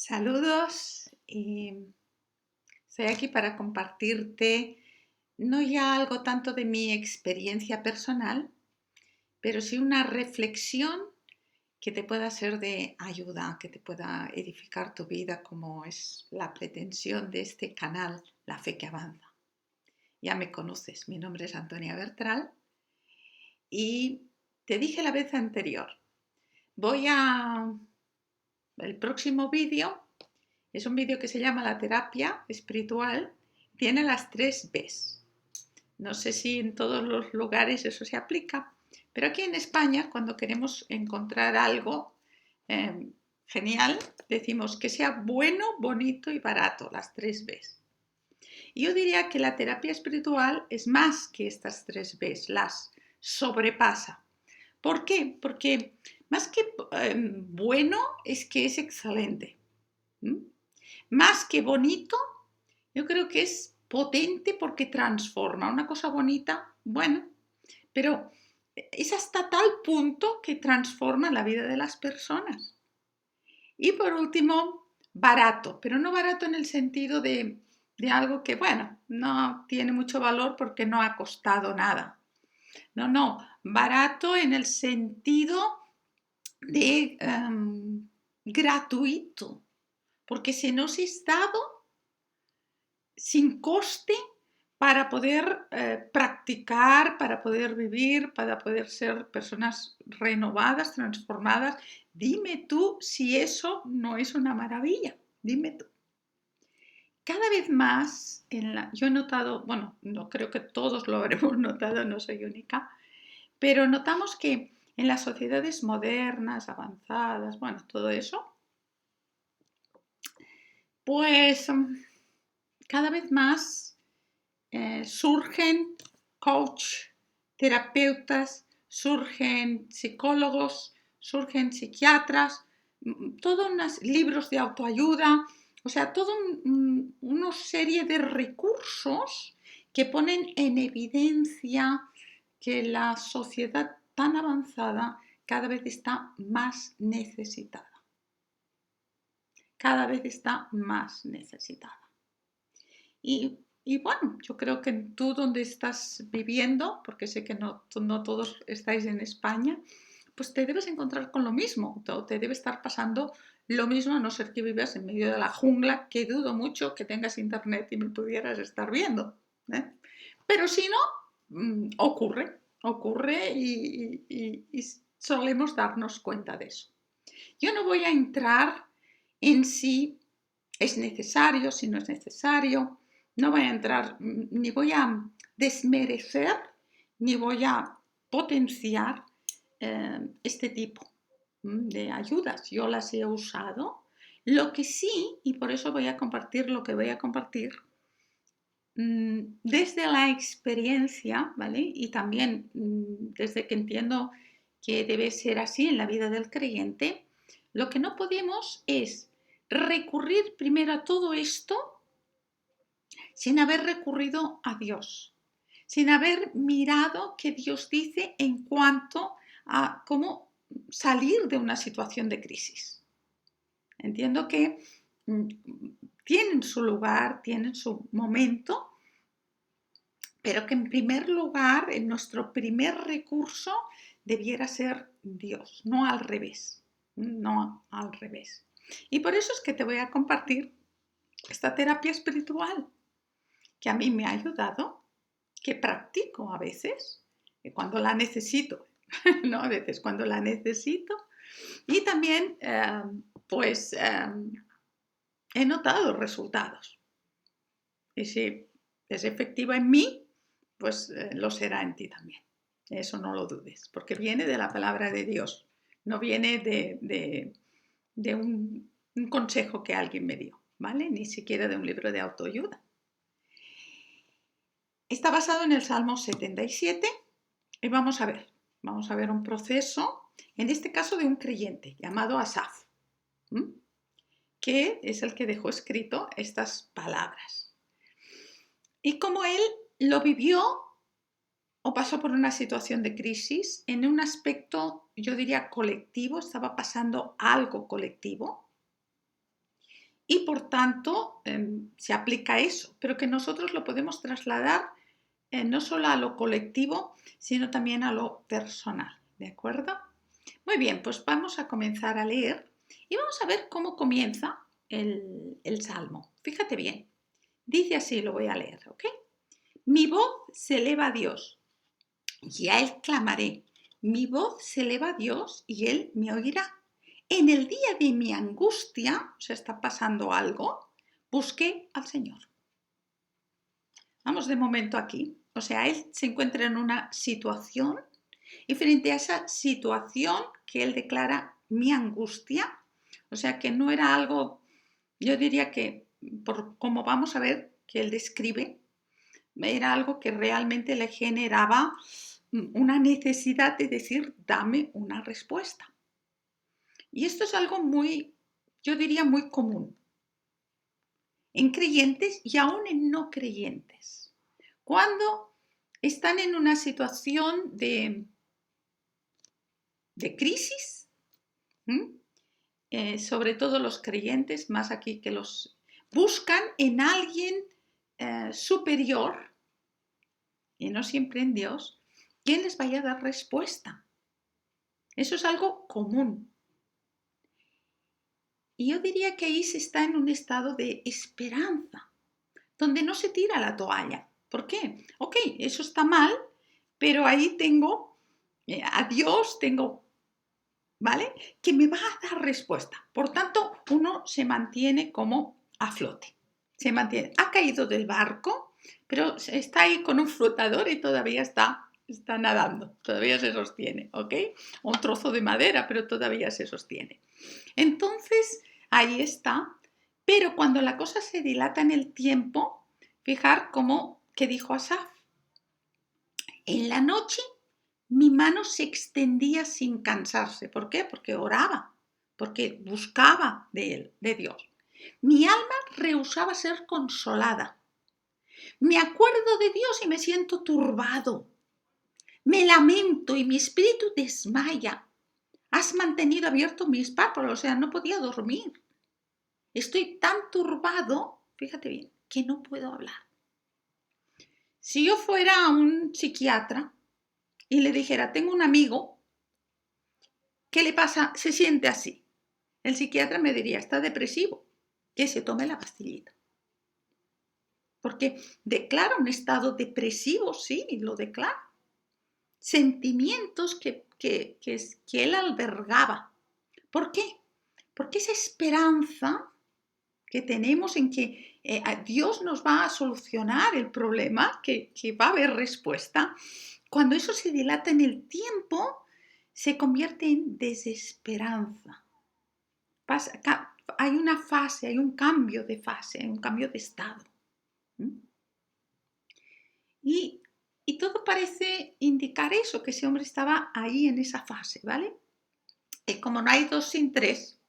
Saludos, estoy aquí para compartirte no ya algo tanto de mi experiencia personal, pero sí una reflexión que te pueda ser de ayuda, que te pueda edificar tu vida como es la pretensión de este canal, La Fe que Avanza. Ya me conoces, mi nombre es Antonia Bertral y te dije la vez anterior, voy a el próximo vídeo. Es un vídeo que se llama La terapia espiritual. Tiene las 3 Bs. No sé si en todos los lugares eso se aplica, pero aquí en España, cuando queremos encontrar algo genial, decimos que sea bueno, bonito y barato, las 3 Bs. Y yo diría que la terapia espiritual es más que estas 3 Bs, las sobrepasa. ¿Por qué? Porque más que bueno, es que es excelente. ¿Mm? Más que bonito, yo creo que es potente porque transforma. Una cosa bonita, bueno, pero es hasta tal punto que transforma la vida de las personas. Y por último, barato, pero no barato en el sentido de algo que, bueno, no tiene mucho valor porque no ha costado nada. No, no, barato en el sentido de gratuito, porque se nos es dado sin coste para poder practicar, para poder vivir, para poder ser personas renovadas, transformadas. Dime tú si eso no es una maravilla. Dime tú. Cada vez más, yo he notado, bueno, no creo que todos lo habremos notado, no soy única, pero notamos que en las sociedades modernas, avanzadas, bueno, todo eso, pues cada vez más surgen coach, terapeutas, surgen psicólogos, surgen psiquiatras, todos unos libros de autoayuda, o sea, toda una serie de recursos que ponen en evidencia que la sociedad tan avanzada cada vez está más necesitada. Cada vez está más necesitada. Y bueno, yo creo que tú donde estás viviendo, porque sé que no todos estáis en España, pues te debes encontrar con lo mismo, te debe estar pasando lo mismo, a no ser que vivas en medio de la jungla, que dudo mucho que tengas internet y me pudieras estar viendo. ¿Eh? Pero si no, ocurre y solemos darnos cuenta de eso. Yo no voy a entrar en si es necesario, si no es necesario, no voy a entrar, ni voy a desmerecer, ni voy a potenciar este tipo de ayudas. Yo las he usado. Lo que sí, y por eso voy a compartir lo que voy a compartir, desde la experiencia, ¿vale? Y también desde que entiendo que debe ser así en la vida del creyente, lo que no podemos es recurrir primero a todo esto sin haber recurrido a Dios, sin haber mirado qué Dios dice en cuanto a cómo salir de una situación de crisis. Entiendo que tienen su lugar, tienen su momento, pero que en primer lugar, en nuestro primer recurso, debiera ser Dios, no al revés, no al revés. Y por eso es que te voy a compartir esta terapia espiritual que a mí me ha ayudado, que practico a veces, cuando la necesito, no a veces, cuando la necesito, y también pues he notado resultados. Y si es efectiva en mí, pues lo será en ti también. Eso no lo dudes, porque viene de la palabra de Dios, no viene de un consejo que alguien me dio, ¿vale? Ni siquiera de un libro de autoayuda. Está basado en el Salmo 77 y vamos a ver un proceso, en este caso de un creyente llamado Asaf, que es el que dejó escrito estas palabras. Y como él lo vivió o pasó por una situación de crisis, en un aspecto, yo diría, colectivo, estaba pasando algo colectivo, y por tanto se aplica eso, pero que nosotros lo podemos trasladar no solo a lo colectivo, sino también a lo personal, ¿de acuerdo? Muy bien, pues vamos a comenzar a leer y vamos a ver cómo comienza el Salmo. Fíjate bien, dice así, lo voy a leer, ¿ok? Mi voz se eleva a Dios y a Él clamaré. Mi voz se eleva a Dios y Él me oirá. En el día de mi angustia, o sea, está pasando algo, busqué al Señor. Vamos de momento aquí. O sea, Él se encuentra en una situación y frente a esa situación que Él declara mi angustia, o sea, que no era algo, yo diría que, por como vamos a ver que Él describe, era algo que realmente le generaba una necesidad de decir, dame una respuesta. Y esto es algo muy, yo diría, muy común en creyentes y aún en no creyentes. Cuando están en una situación de crisis, sobre todo los creyentes, más aquí que los buscan en alguien superior, y no siempre en Dios, quien les vaya a dar respuesta. Eso es algo común. Y yo diría que ahí se está en un estado de esperanza, donde no se tira la toalla. ¿Por qué? Ok, eso está mal, pero ahí tengo a Dios, tengo, ¿vale? Que me va a dar respuesta. Por tanto, uno se mantiene como a flote. Se mantiene. Ha caído del barco, pero está ahí con un flotador y todavía está nadando, todavía se sostiene, ¿ok? Un trozo de madera, pero todavía se sostiene. Entonces, ahí está. Pero cuando la cosa se dilata en el tiempo, fijar cómo que dijo Asaf. En la noche mi mano se extendía sin cansarse. ¿Por qué? Porque oraba, porque buscaba de él, de Dios. Mi alma rehusaba ser consolada. Me acuerdo de Dios y me siento turbado. Me lamento y mi espíritu desmaya. Has mantenido abiertos mis párpados, o sea, no podía dormir. Estoy tan turbado, fíjate bien, que no puedo hablar. Si yo fuera a un psiquiatra y le dijera, tengo un amigo, ¿qué le pasa? Se siente así. El psiquiatra me diría, está depresivo, que se tome la pastillita. Porque declara un estado depresivo, sí, lo declara. Sentimientos que él albergaba. ¿Por qué? Porque esa esperanza que tenemos en que Dios nos va a solucionar el problema, que va a haber respuesta, cuando eso se dilata en el tiempo, se convierte en desesperanza. Hay una fase, hay un cambio de fase, hay un cambio de estado. Y todo parece indicar eso, que ese hombre estaba ahí en esa fase, ¿vale? Y como no hay dos sin tres,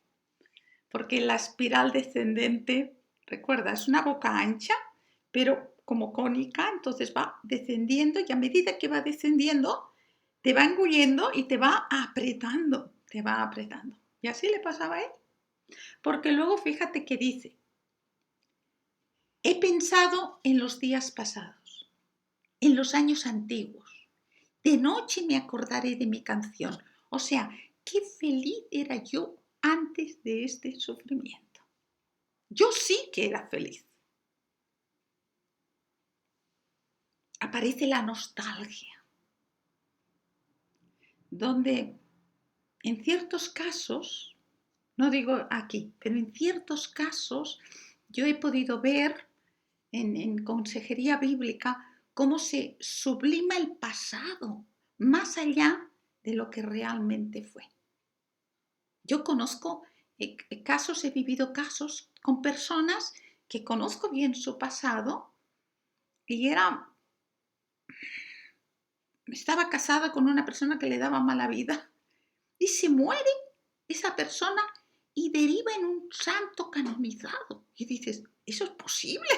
porque la espiral descendente, recuerda, es una boca ancha, pero como cónica, entonces va descendiendo y a medida que va descendiendo, te va engullendo y te va apretando, te va apretando. Y así le pasaba a él. Porque luego fíjate que dice, he pensado en los días pasados, en los años antiguos. De noche me acordaré de mi canción. O sea, qué feliz era yo antes de este sufrimiento. Yo sí que era feliz. Aparece la nostalgia, donde en ciertos casos, no digo aquí, pero en ciertos casos yo he podido ver en consejería bíblica cómo se sublima el pasado más allá de lo que realmente fue. Yo conozco casos, he vivido casos con personas que conozco bien su pasado y estaba casada con una persona que le daba mala vida y se muere esa persona y deriva en un santo canonizado. Y dices, ¿eso es posible?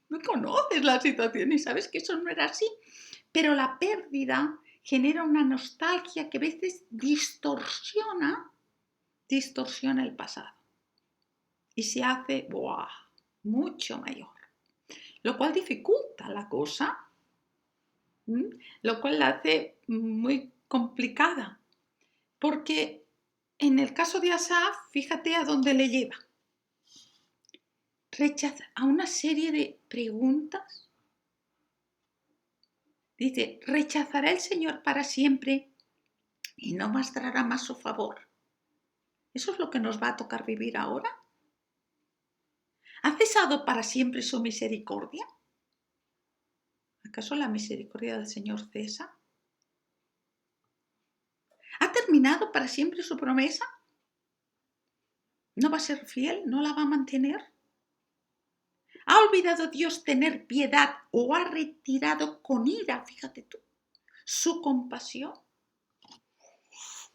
No conoces la situación y sabes que eso no era así. Pero la pérdida genera una nostalgia que a veces distorsiona el pasado. y se hace ¡buah!, mucho mayor, lo cual dificulta la cosa, lo cual la hace muy complicada, porque en el caso de Asaf, fíjate a dónde le lleva. Rechaza a una serie de preguntas. Dice, ¿rechazará el Señor para siempre y no mostrará más su favor? ¿Eso es lo que nos va a tocar vivir ahora? ¿Ha cesado para siempre su misericordia? ¿Acaso la misericordia del Señor cesa? ¿Ha terminado para siempre su promesa? ¿No va a ser fiel? ¿No la va a mantener? ¿Ha olvidado Dios tener piedad o ha retirado con ira, fíjate tú, su compasión?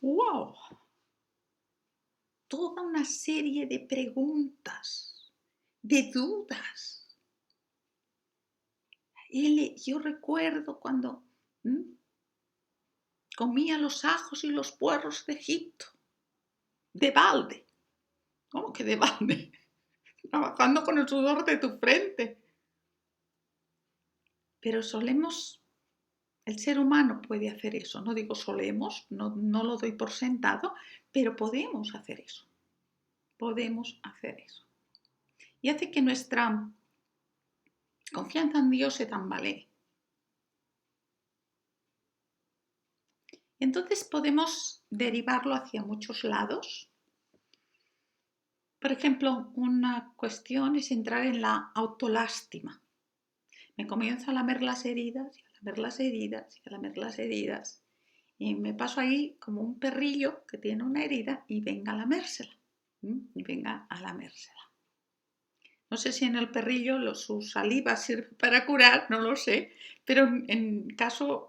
¡Wow! Toda una serie de preguntas, de dudas. Yo recuerdo cuando comía los ajos y los puerros de Egipto, de balde. ¿Cómo que de balde? Trabajando con el sudor de tu frente. Pero el ser humano puede hacer eso. No digo solemos, no lo doy por sentado, pero podemos hacer eso. Podemos hacer eso. Y hace que nuestra confianza en Dios se tambalee. Entonces podemos derivarlo hacia muchos lados. Por ejemplo, una cuestión es entrar en la autolástima. Me comienzo a lamer las heridas, y a lamer las heridas, y a lamer las heridas. Y me paso ahí como un perrillo que tiene una herida y venga a lamérsela. Y venga a lamérsela. No sé si en el perrillo su saliva sirve para curar, no lo sé, pero en caso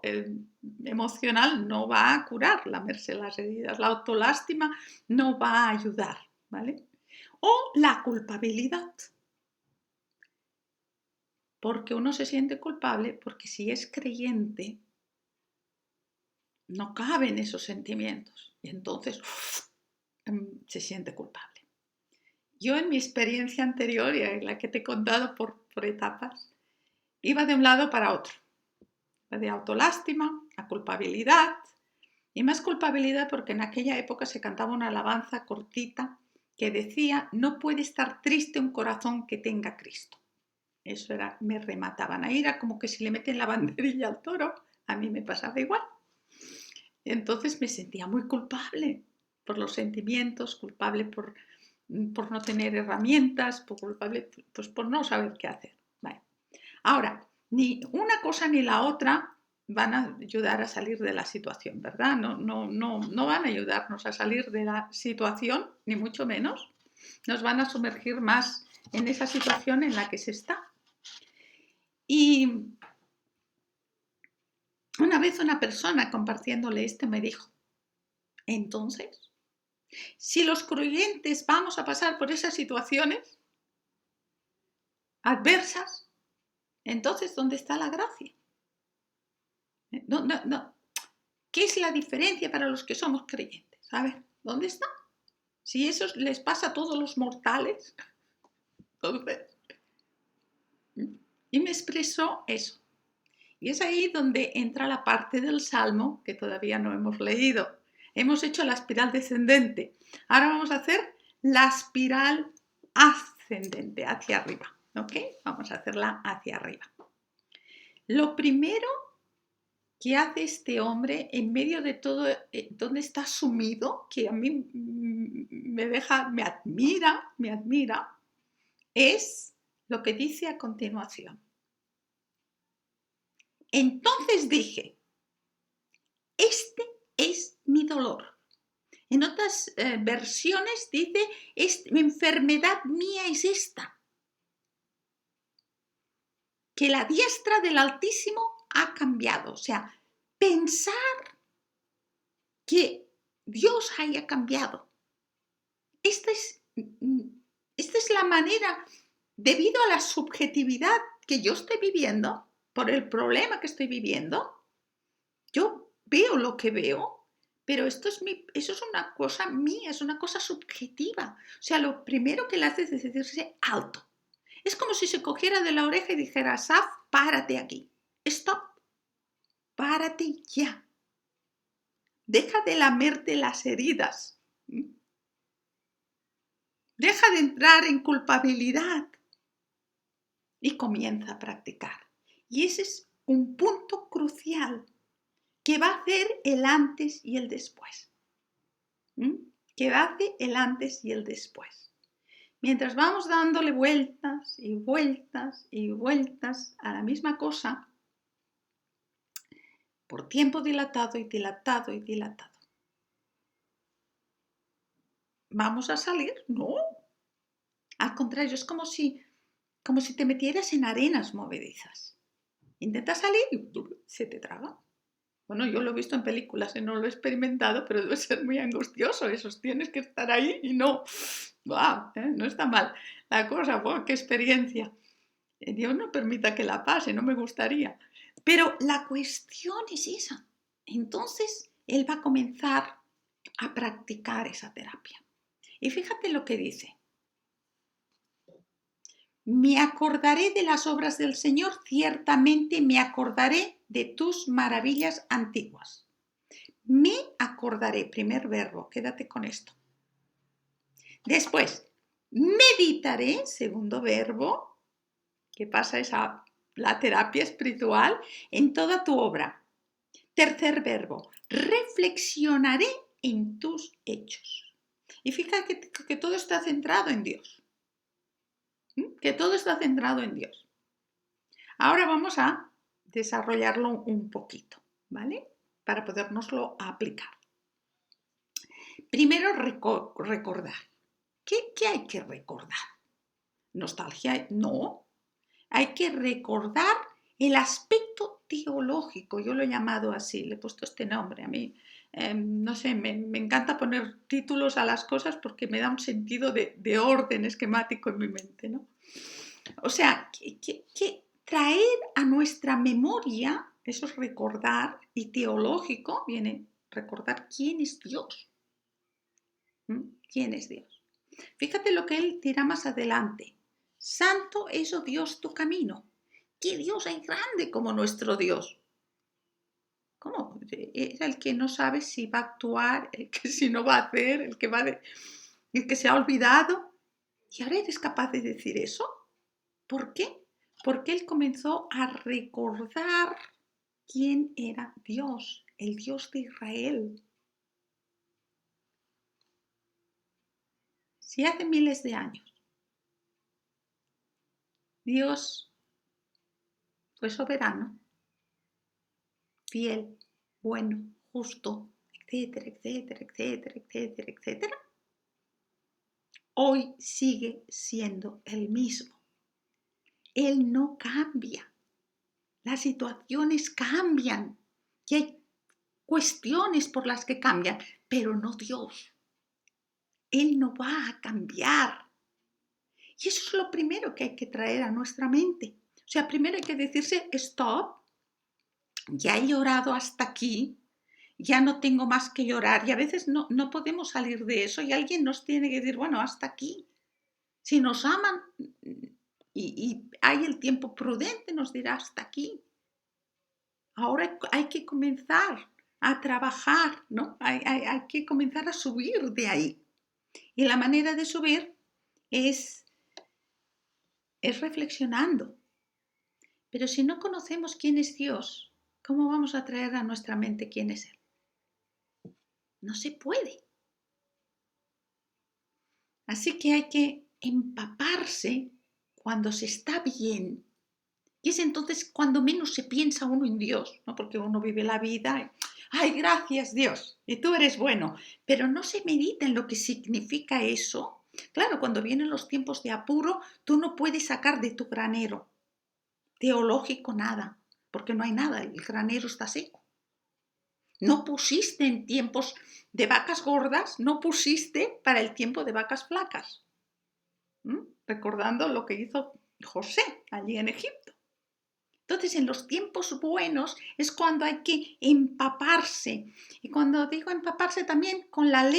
emocional no va a curar lamerse las heridas. La autolástima no va a ayudar, ¿vale? O la culpabilidad. Porque uno se siente culpable porque si es creyente no caben esos sentimientos y entonces se siente culpable. Yo en mi experiencia anterior, y en la que te he contado por etapas, iba de un lado para otro. De autolástima a culpabilidad, y más culpabilidad porque en aquella época se cantaba una alabanza cortita que decía, no puede estar triste un corazón que tenga Cristo. Eso era, me remataban. Ahí era como que si le meten la banderilla al toro, a mí me pasaba igual. Entonces me sentía muy culpable por los sentimientos, culpable por no tener herramientas, culpable pues por no saber qué hacer. Vale. Ahora, ni una cosa ni la otra van a ayudar a salir de la situación, ¿verdad? No van a ayudarnos a salir de la situación, ni mucho menos. Nos van a sumergir más en esa situación en la que se está. Y una vez una persona compartiéndole esto me dijo, entonces, si los creyentes vamos a pasar por esas situaciones adversas, entonces, ¿dónde está la gracia? No. ¿Qué es la diferencia para los que somos creyentes? A ver, ¿dónde está? Si eso les pasa a todos los mortales, entonces. Y me expresó eso. Y es ahí donde entra la parte del Salmo que todavía no hemos leído. Hemos hecho la espiral descendente. Ahora vamos a hacer la espiral ascendente, hacia arriba. ¿Ok? Vamos a hacerla hacia arriba. Lo primero que hace este hombre en medio de todo, donde está sumido, que a mí me admira, es lo que dice a continuación. Entonces dije, este es mi dolor. En otras versiones dice, mi enfermedad mía es esta. Que la diestra del Altísimo ha cambiado. O sea, pensar que Dios haya cambiado. Esta es la manera, debido a la subjetividad que yo estoy viviendo, por el problema que estoy viviendo, yo veo lo que veo, pero eso es una cosa mía, es una cosa subjetiva. O sea, lo primero que le hace es decirse alto. Es como si se cogiera de la oreja y dijera, Asaf, párate aquí. Stop. Párate ya. Deja de lamerte las heridas. Deja de entrar en culpabilidad y comienza a practicar. Y ese es un punto crucial que va a hacer el antes y el después. Que hace el antes y el después. Mientras vamos dándole vueltas y vueltas y vueltas a la misma cosa, por tiempo dilatado y dilatado y dilatado. ¿Vamos a salir? No. Al contrario, es como si te metieras en arenas movedizas. Intentas salir y se te traga. Bueno, yo lo he visto en películas, no lo he experimentado, pero debe ser muy angustioso. Tienes que estar ahí y no. ¡Wow! No está mal la cosa. ¡Wow! ¡Qué experiencia! Dios no permita que la pase, no me gustaría. Pero la cuestión es esa. Entonces, él va a comenzar a practicar esa terapia. Y fíjate lo que dice. Me acordaré de las obras del Señor, ciertamente me acordaré de tus maravillas antiguas. Me acordaré, primer verbo, quédate con esto. Después, meditaré, segundo verbo, que pasa la terapia espiritual, en toda tu obra. Tercer verbo, reflexionaré en tus hechos. Y fíjate que todo está centrado en Dios. Que todo está centrado en Dios. Ahora vamos a desarrollarlo un poquito, ¿vale? Para podérnoslo aplicar. Primero, recordar. ¿Qué hay que recordar? ¿Nostalgia? No. Hay que recordar el aspecto teológico. Yo lo he llamado así, le he puesto este nombre. A mí, no sé, me encanta poner títulos a las cosas porque me da un sentido de orden esquemático en mi mente, ¿no? O sea, que traer a nuestra memoria, eso es recordar, y teológico viene recordar quién es Dios. ¿Quién es Dios? Fíjate lo que él dirá más adelante. Santo es, oh Dios, tu camino. ¿Qué Dios hay grande como nuestro Dios? ¿Cómo? Es el que no sabe si va a actuar, el que si no va a hacer, el que se ha olvidado. ¿Y ahora eres capaz de decir eso? ¿Por qué? Porque él comenzó a recordar quién era Dios, el Dios de Israel. Si hace miles de años Dios fue soberano, fiel, bueno, justo, etcétera, etcétera, etcétera, etcétera, etcétera, hoy sigue siendo el mismo. Él no cambia. Las situaciones cambian y hay cuestiones por las que cambian, pero no Dios. Él no va a cambiar. Y eso es lo primero que hay que traer a nuestra mente. O sea, primero hay que decirse, stop, ya he llorado hasta aquí, ya no tengo más que llorar. Y a veces no podemos salir de eso y alguien nos tiene que decir, bueno, hasta aquí. Si nos aman y hay el tiempo prudente, nos dirá hasta aquí. Ahora hay que comenzar a trabajar, ¿no? Hay que comenzar a subir de ahí. Y la manera de subir es reflexionando. Pero si no conocemos quién es Dios, ¿cómo vamos a traer a nuestra mente quién es Él? No se puede. Así que hay que empaparse cuando se está bien. Y es entonces cuando menos se piensa uno en Dios, ¿no? Porque uno vive la vida y, ¡ay, gracias Dios! Y tú eres bueno. Pero no se medita en lo que significa eso. Claro, cuando vienen los tiempos de apuro, tú no puedes sacar de tu granero teológico nada, porque no hay nada, el granero está seco. No pusiste en tiempos de vacas gordas, no pusiste para el tiempo de vacas flacas. Recordando lo que hizo José allí en Egipto. Entonces, en los tiempos buenos es cuando hay que empaparse. Y cuando digo empaparse también con las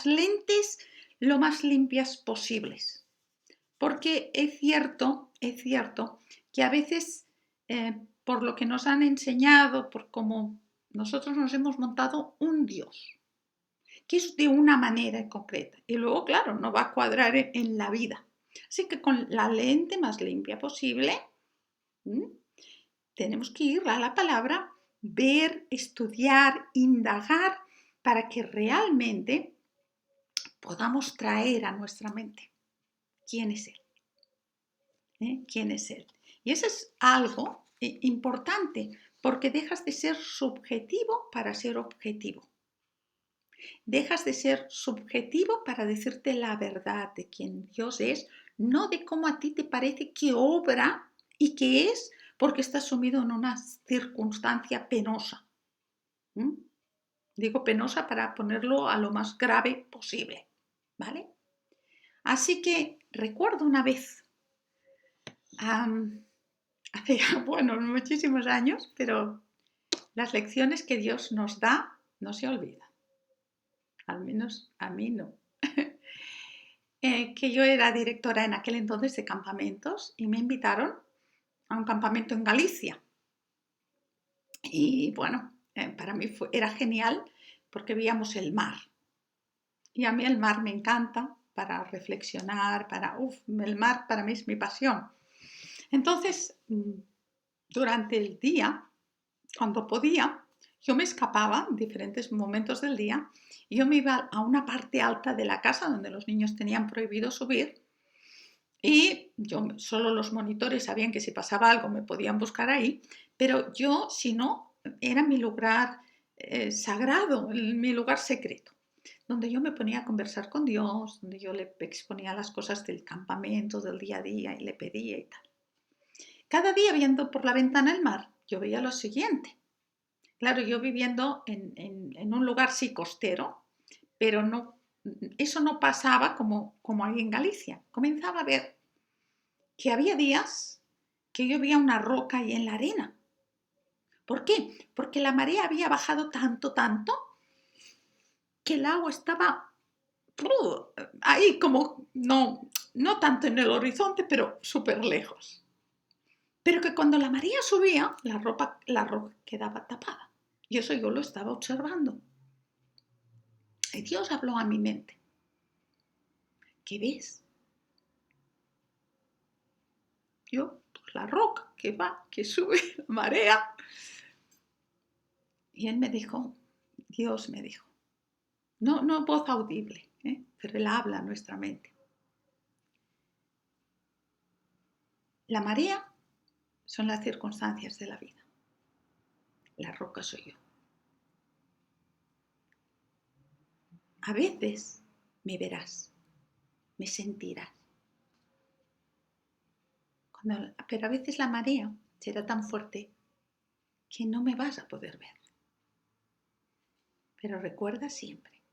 lentes lo más limpias posibles. Porque es cierto que a veces, por lo que nos han enseñado, por cómo nosotros nos hemos montado un Dios, que es de una manera concreta. Y luego, claro, no va a cuadrar en la vida. Así que con la lente más limpia posible, tenemos que ir a la palabra, ver, estudiar, indagar, para que realmente podamos traer a nuestra mente quién es Él. ¿Quién es Él? Y eso es algo importante, porque dejas de ser subjetivo para ser objetivo. Dejas de ser subjetivo para decirte la verdad de quién Dios es, no de cómo a ti te parece que obra y que es porque estás sumido en una circunstancia penosa. Digo penosa para ponerlo a lo más grave posible, ¿vale? Así que recuerdo una vez, hace, bueno, muchísimos años, pero las lecciones que Dios nos da no se olvidan. Al menos a mí no. Que yo era directora en aquel entonces de campamentos y me invitaron a un campamento en Galicia. Y bueno, para mí era genial porque veíamos el mar. Y a mí el mar me encanta para reflexionar, el mar para mí es mi pasión. Entonces, durante el día, cuando podía, yo me escapaba en diferentes momentos del día y yo me iba a una parte alta de la casa donde los niños tenían prohibido subir y solo los monitores sabían que si pasaba algo me podían buscar ahí, pero yo, si no, era mi lugar sagrado, mi lugar secreto, donde yo me ponía a conversar con Dios, donde yo le exponía las cosas del campamento, del día a día y le pedía y tal. Cada día viendo por la ventana el mar, yo veía lo siguiente. Claro, yo viviendo en un lugar sí costero, pero no, eso no pasaba como ahí en Galicia. Comenzaba a ver que había días que yo veía una roca ahí en la arena. ¿Por qué? Porque la marea había bajado tanto, que el agua estaba ahí como, no tanto en el horizonte, pero súper lejos. Pero que cuando la marea subía, la roca quedaba tapada. Y eso yo lo estaba observando. Y Dios habló a mi mente. ¿Qué ves? Yo, pues la roca que va, que sube, la marea. Y él me dijo, Dios me dijo, no voz audible, pero él habla a nuestra mente. La marea son las circunstancias de la vida. La roca soy yo. A veces me verás, me sentirás. Pero a veces la marea será tan fuerte que no me vas a poder ver. Pero recuerda siempre,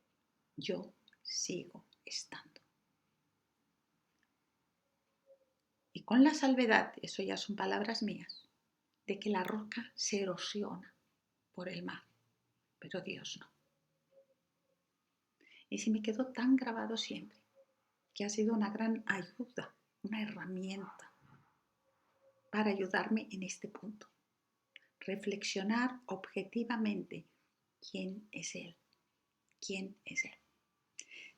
yo sigo estando. Y con la salvedad, eso ya son palabras mías, de que la roca se erosiona por el mar, pero Dios no. Y se me quedó tan grabado siempre, que ha sido una gran ayuda, una herramienta para ayudarme en este punto. Reflexionar objetivamente quién es Él, quién es Él.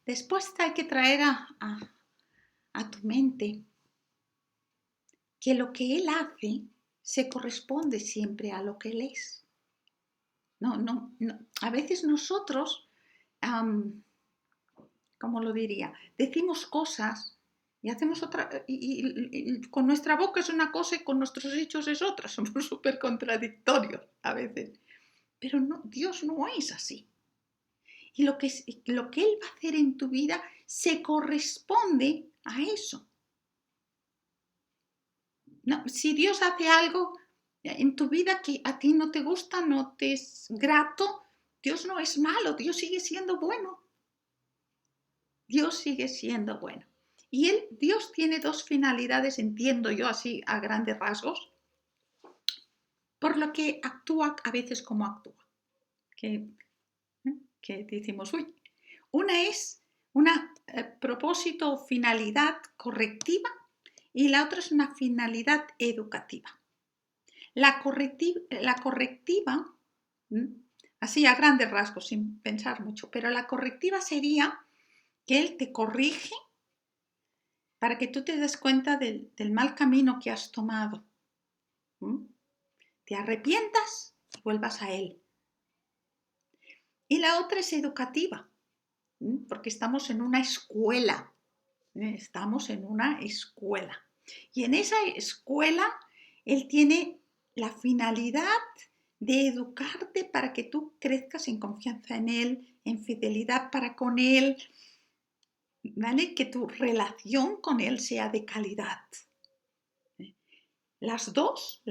Después hay que traer a tu mente que lo que Él hace se corresponde siempre a lo que Él es. No. A veces nosotros, ¿cómo lo diría? Decimos cosas y hacemos otra, y con nuestra boca es una cosa y con nuestros hechos es otra. Somos súper contradictorios a veces. Pero no, Dios no es así. Y lo que Él va a hacer en tu vida se corresponde a eso. No, si Dios hace algo en tu vida que a ti no te gusta, no te es grato, Dios no es malo, Dios sigue siendo bueno. Dios sigue siendo bueno. Y Dios tiene dos finalidades, entiendo yo así a grandes rasgos. por lo que actúa a veces como actúa. Que decimos, uy, una es una propósito o finalidad correctiva y la otra es una finalidad educativa. La correctiva, así a grandes rasgos, sin pensar mucho, pero la correctiva sería que él te corrige para que tú te des cuenta del mal camino que has tomado. Te arrepientas y vuelvas a él. Y la otra es educativa, porque estamos en una escuela. Estamos en una escuela. Y en esa escuela él tiene la finalidad de educarte para que tú crezcas en confianza en él, en fidelidad para con él, ¿vale? Que tu relación con él sea de calidad. Las dos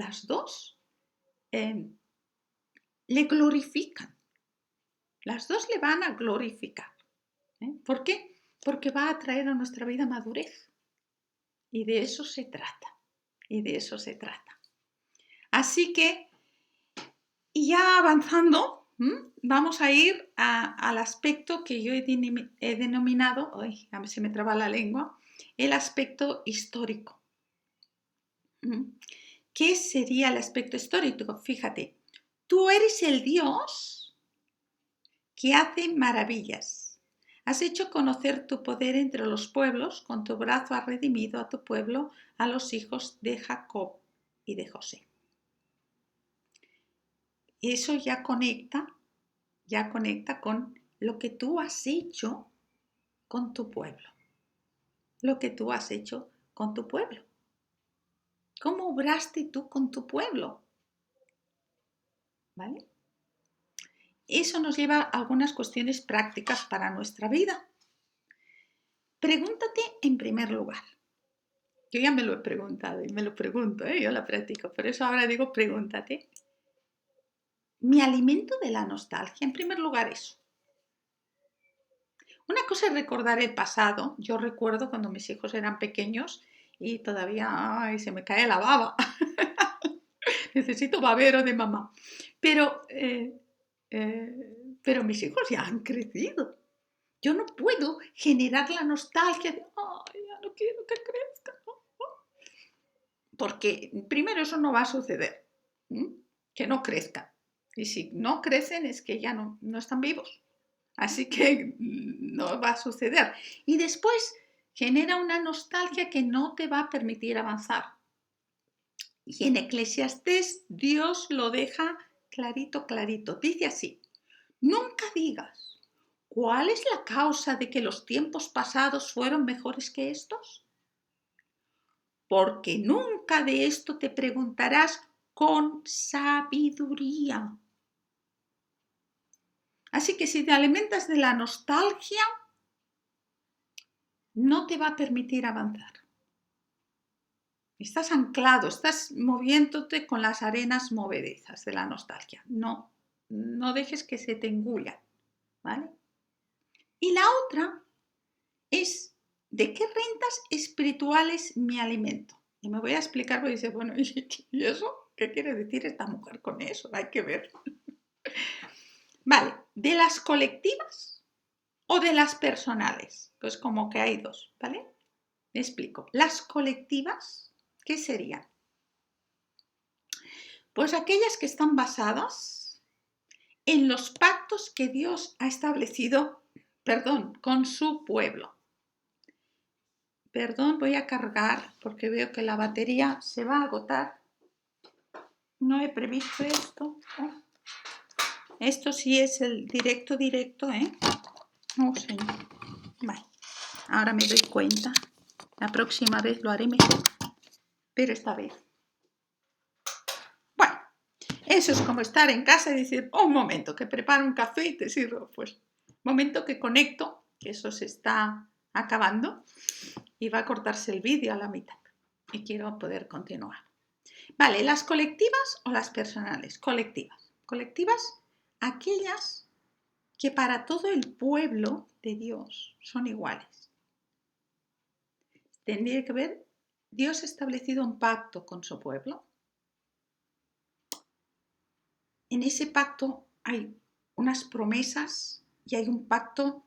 le glorifican. Las dos le van a glorificar. ¿Por qué? Porque va a traer a nuestra vida madurez. Y de eso se trata. Así que, y ya avanzando, vamos a ir al aspecto que yo he denominado, a ver si me traba la lengua, el aspecto histórico. ¿Qué sería el aspecto histórico? Fíjate, tú eres el Dios que hace maravillas. Has hecho conocer tu poder entre los pueblos, con tu brazo has redimido a tu pueblo, a los hijos de Jacob y de José. Y eso ya conecta con lo que tú has hecho con tu pueblo. Lo que tú has hecho con tu pueblo. ¿Cómo obraste tú con tu pueblo? ¿Vale? Eso nos lleva a algunas cuestiones prácticas para nuestra vida. Pregúntate en primer lugar. Yo ya me lo he preguntado y me lo pregunto, yo la practico, por eso ahora digo pregúntate. ¿Me alimento de la nostalgia? En primer lugar eso. Una cosa es recordar el pasado. Yo recuerdo cuando mis hijos eran pequeños y todavía se me cae la baba. Necesito babero de mamá. Pero mis hijos ya han crecido. Yo no puedo generar la nostalgia de, ya no quiero que crezcan. Porque primero eso no va a suceder, que no crezcan. Y si no crecen es que ya no están vivos. Así que no va a suceder. Y después genera una nostalgia que no te va a permitir avanzar. Y en Eclesiastés Dios lo deja clarito. Dice así, nunca digas, ¿cuál es la causa de que los tiempos pasados fueron mejores que estos? Porque nunca de esto te preguntarás con sabiduría. Así que si te alimentas de la nostalgia, no te va a permitir avanzar. Estás anclado, estás moviéndote con las arenas movedizas de la nostalgia. No dejes que se te engullan, ¿vale? Y la otra es, ¿de qué rentas espirituales me alimento? Y me voy a explicar, porque dice, bueno, ¿y eso? ¿Qué quiere decir esta mujer con eso? Hay que ver. Vale, ¿de las colectivas o de las personales? Pues como que hay dos, ¿vale? Me explico. Las colectivas, ¿qué serían? Pues aquellas que están basadas en los pactos que Dios ha establecido, con su pueblo. Voy a cargar porque veo que la batería se va a agotar. No he previsto esto. Esto sí es el directo, ¿eh? Oh, señor. Vale. Ahora me doy cuenta. La próxima vez lo haré mejor. Pero esta vez. Bueno, eso es como estar en casa y decir, un momento, que preparo un café y te sirvo. Pues, momento que conecto, que eso se está acabando y va a cortarse el vídeo a la mitad. Y quiero poder continuar. Vale, ¿las colectivas o las personales? Colectivas. Colectivas, aquellas que para todo el pueblo de Dios son iguales. Tendría que ver, Dios ha establecido un pacto con su pueblo. en ese pacto hay unas promesas y hay un pacto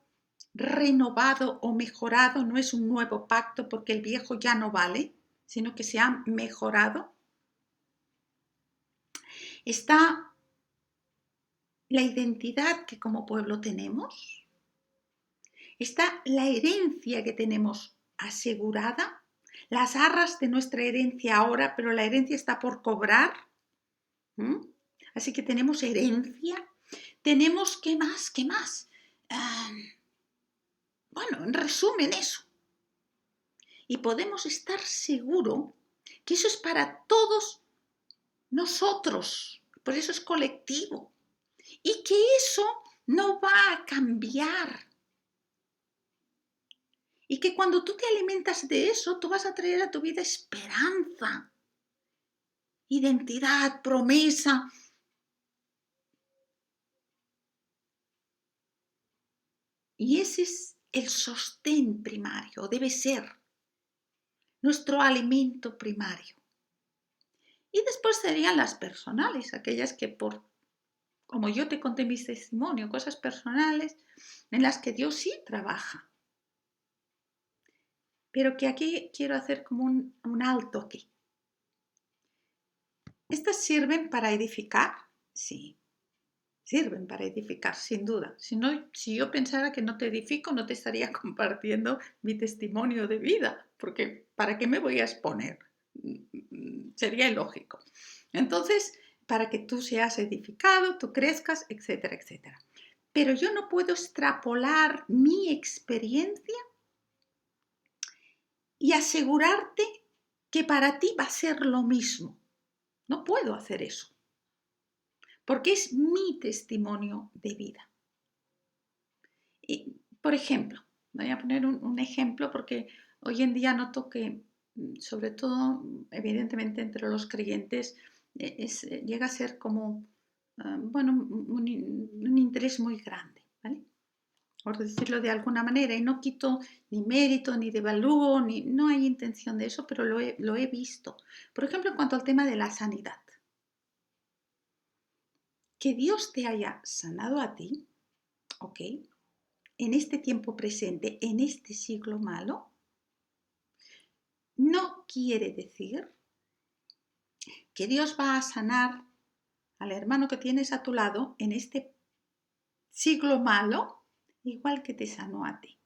renovado o mejorado, no es un nuevo pacto porque el viejo ya no vale, sino que se ha mejorado. Está la identidad que como pueblo tenemos, está la herencia que tenemos asegurada, las arras de nuestra herencia ahora, pero la herencia está por cobrar. Así que tenemos herencia, tenemos ¿qué más? ¿Qué más? Bueno, en resumen eso. Y podemos estar seguros que eso es para todos nosotros, por eso es colectivo, y que eso no va a cambiar. Y que cuando tú te alimentas de eso, tú vas a traer a tu vida esperanza, identidad, promesa. Y ese es el sostén primario, debe ser nuestro alimento primario. Y después serían las personales, aquellas que como yo te conté mi testimonio, cosas personales en las que Dios sí trabaja. Pero que aquí quiero hacer como un alto aquí. ¿Estas sirven para edificar? Sí, sirven para edificar, sin duda. Si yo pensara que no te edifico, no te estaría compartiendo mi testimonio de vida, porque ¿para qué me voy a exponer? Sería ilógico. Entonces, para que tú seas edificado, tú crezcas, etcétera, etcétera. Pero yo no puedo extrapolar mi experiencia y asegurarte que para ti va a ser lo mismo. No puedo hacer eso, porque es mi testimonio de vida. Y, por ejemplo, voy a poner un ejemplo porque hoy en día noto que, sobre todo, evidentemente entre los creyentes, llega a ser como, bueno, un interés muy grande, ¿vale? Por decirlo de alguna manera, y no quito ni mérito, ni devalúo, no hay intención de eso, pero lo he visto. Por ejemplo, en cuanto al tema de la sanidad. Que Dios te haya sanado a ti, ¿ok? En este tiempo presente, en este siglo malo, no quiere decir que Dios va a sanar al hermano que tienes a tu lado en este siglo malo, igual que te sanó a ti.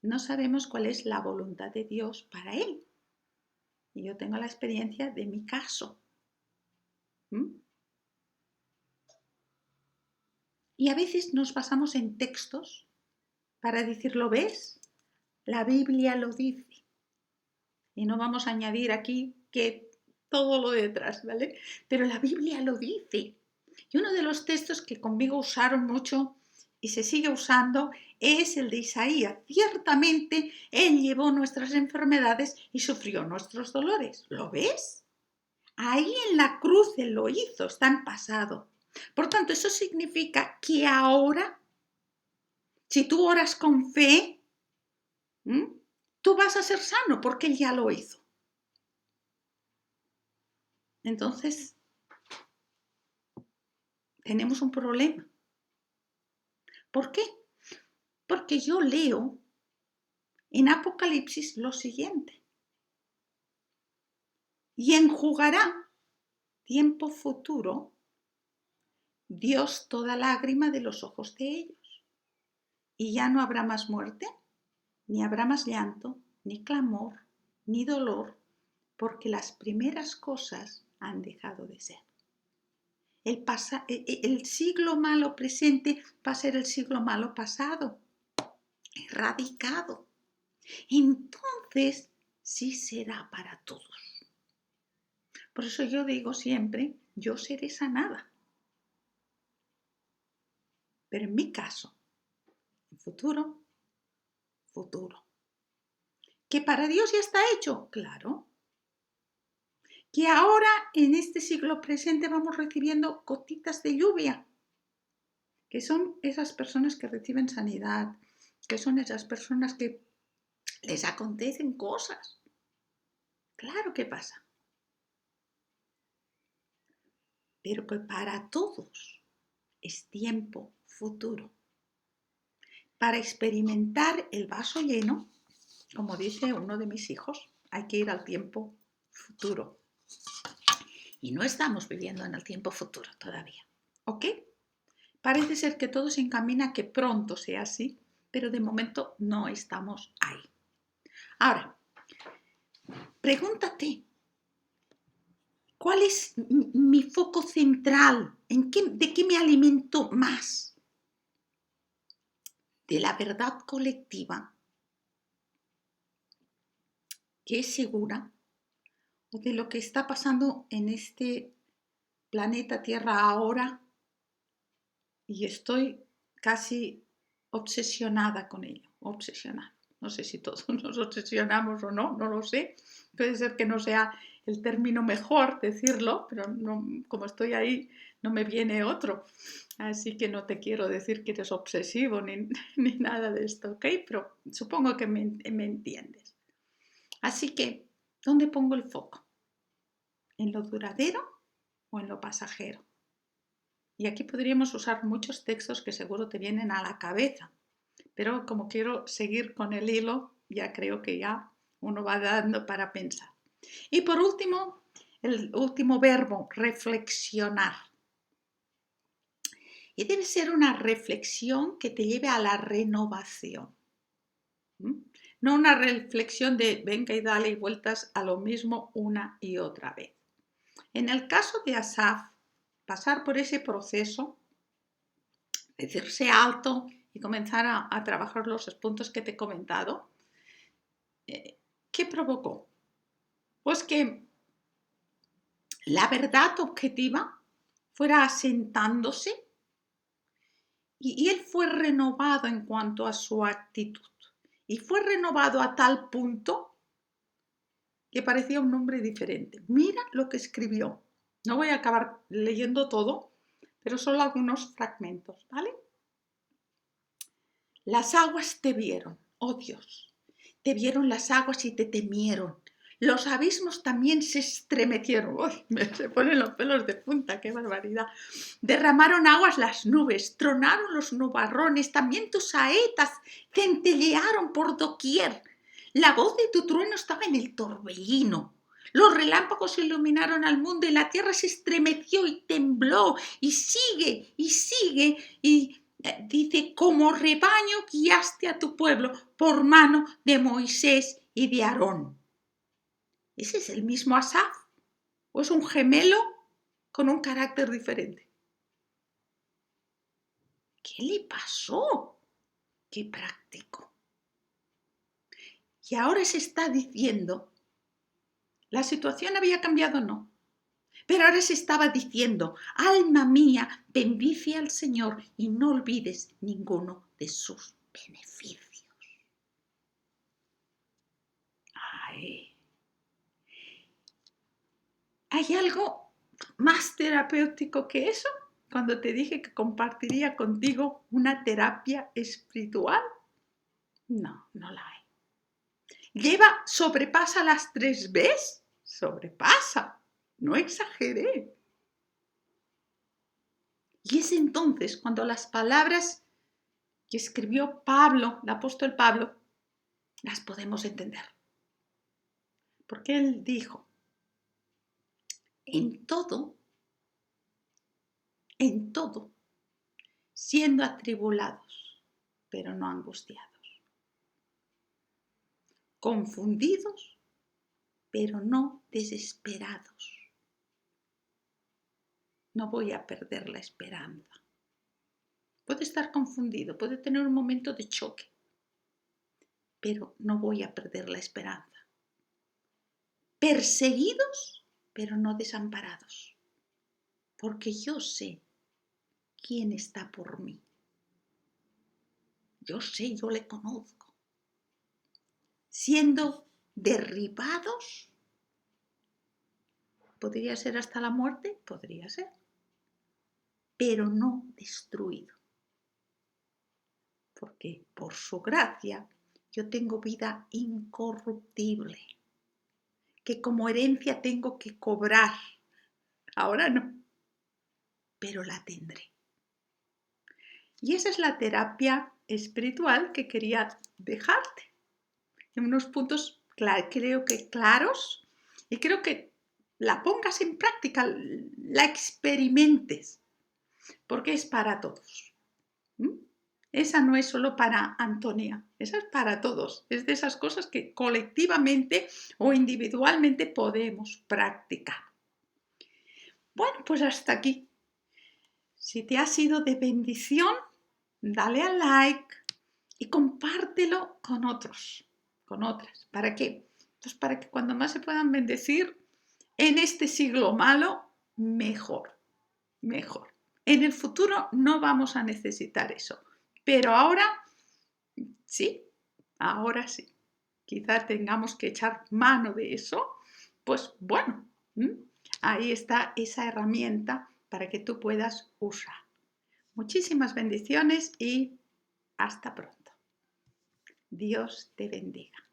No sabemos cuál es la voluntad de Dios para él. Y yo tengo la experiencia de mi caso. Y a veces nos basamos en textos para decir, ¿lo ves? La Biblia lo dice. Y no vamos a añadir aquí que todo lo detrás, ¿vale? Pero la Biblia lo dice. Y uno de los textos que conmigo usaron mucho y se sigue usando es el de Isaías. Ciertamente Él llevó nuestras enfermedades y sufrió nuestros dolores. ¿Lo ves? Ahí en la cruz Él lo hizo, está en pasado. Por tanto, eso significa que ahora, si tú oras con fe, tú vas a ser sano porque Él ya lo hizo. Entonces, tenemos un problema. ¿Por qué? Porque yo leo en Apocalipsis lo siguiente. Y enjugará tiempo futuro Dios toda lágrima de los ojos de ellos. Y ya no habrá más muerte, ni habrá más llanto, ni clamor, ni dolor, porque las primeras cosas han dejado de ser. El siglo malo presente va a ser el siglo malo pasado, erradicado. Entonces sí será para todos. Por eso yo digo siempre, yo seré sanada. Pero en mi caso, en futuro. ¿Que para Dios ya está hecho? Claro. Que ahora, en este siglo presente, vamos recibiendo gotitas de lluvia, que son esas personas que reciben sanidad, que son esas personas que les acontecen cosas. Claro que pasa. pero que para todos es tiempo futuro. Para experimentar el vaso lleno, como dice uno de mis hijos, hay que ir al tiempo futuro. Y no estamos viviendo en el tiempo futuro todavía, ¿ok? Parece ser que todo se encamina a que pronto sea así, pero de momento no estamos ahí. Ahora, pregúntate, ¿cuál es mi foco central? ¿De qué me alimento más? ¿De la verdad colectiva, que es segura, o de lo que está pasando en este planeta Tierra ahora? Y estoy casi obsesionada con ello, obsesionada. No sé si todos nos obsesionamos o no, no lo sé. Puede ser que no sea el término mejor decirlo, pero no, como estoy ahí no me viene otro. Así que no te quiero decir que eres obsesivo ni nada de esto, ¿ok? Pero supongo que me entiendes. Así que, ¿dónde pongo el foco? ¿En lo duradero o en lo pasajero? Y aquí podríamos usar muchos textos que seguro te vienen a la cabeza, pero como quiero seguir con el hilo, ya creo que ya uno va dando para pensar. Y por último, el último verbo, reflexionar. Y debe ser una reflexión que te lleve a la renovación. No una reflexión de venga y dale vueltas a lo mismo una y otra vez. En el caso de Asaf, pasar por ese proceso, decirse alto y comenzar a trabajar los puntos que te he comentado, ¿qué provocó? Pues que la verdad objetiva fuera asentándose y él fue renovado en cuanto a su actitud. Y fue renovado a tal punto que parecía un hombre diferente. Mira lo que escribió. No voy a acabar leyendo todo, pero solo algunos fragmentos, ¿vale? Las aguas te vieron, oh Dios, te vieron las aguas y te temieron. Los abismos también se estremecieron. ¡Uy! Se ponen los pelos de punta, qué barbaridad. Derramaron aguas las nubes, tronaron los nubarrones, también tus saetas centellearon por doquier. La voz de tu trueno estaba en el torbellino. Los relámpagos iluminaron al mundo y la tierra se estremeció y tembló y sigue y dice, como rebaño guiaste a tu pueblo por mano de Moisés y de Aarón. ¿Ese es el mismo Asaf? ¿O es un gemelo con un carácter diferente? ¿Qué le pasó? ¡Qué práctico! Y ahora se está diciendo, la situación había cambiado, no. Pero ahora se estaba diciendo, alma mía, bendice al Señor y no olvides ninguno de sus beneficios. Ay. ¿Hay algo más terapéutico que eso? Cuando te dije que compartiría contigo una terapia espiritual. No, no la hay. ¿Sobrepasa las 3 Bs? Sobrepasa. No exageré. Y es entonces cuando las palabras que escribió Pablo, el apóstol Pablo, las podemos entender. Porque él dijo, en todo, siendo atribulados, pero no angustiados, confundidos, pero no desesperados. No voy a perder la esperanza. Puede estar confundido, puede tener un momento de choque, pero no voy a perder la esperanza. Perseguidos, pero no desamparados, porque yo sé quién está por mí. Yo sé, yo le conozco. Siendo derribados, podría ser hasta la muerte, podría ser, pero no destruido. Porque por su gracia yo tengo vida incorruptible, que como herencia tengo que cobrar. Ahora no, pero la tendré. Y esa es la terapia espiritual que quería dejarte. En unos puntos, creo que claros, y creo que la pongas en práctica, la experimentes, porque es para todos. Esa no es solo para Antonia, esa es para todos. Es de esas cosas que colectivamente o individualmente podemos practicar. Bueno, pues hasta aquí. Si te ha sido de bendición, dale al like y compártelo con otros, con otras. ¿Para qué? Pues para que cuando más se puedan bendecir en este siglo malo, mejor, mejor. En el futuro no vamos a necesitar eso, pero ahora sí, ahora sí. Quizá tengamos que echar mano de eso, pues bueno, ahí está esa herramienta para que tú puedas usar. Muchísimas bendiciones y hasta pronto. Dios te bendiga.